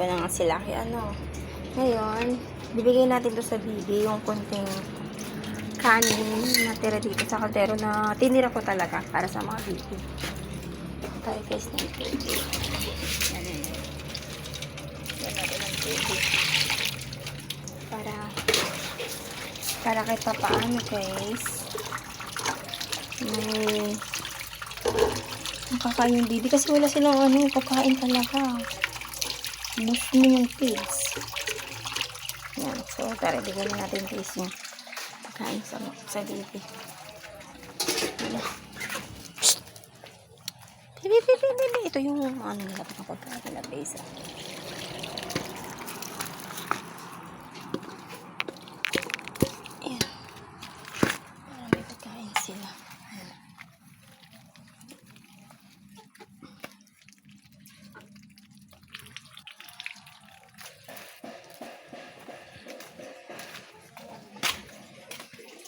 ko na nga sila. Kaya ano, ngayon, bibigay natin to sa bibi yung konting kanin na tira dito sa kaldero na tinira ko talaga para sa mga bibi. Tayo guys ng tubig. Yan natin ng tubig. Para kahit pa paano guys, may makakain yung bibi kasi wala silang pagkain talaga. Gusto mo yung pigs. Yan. So, tara, bigyan natin guys yung pagkain sa bibi. Ano? Bibi. Ito yung nila pagkain nila guys.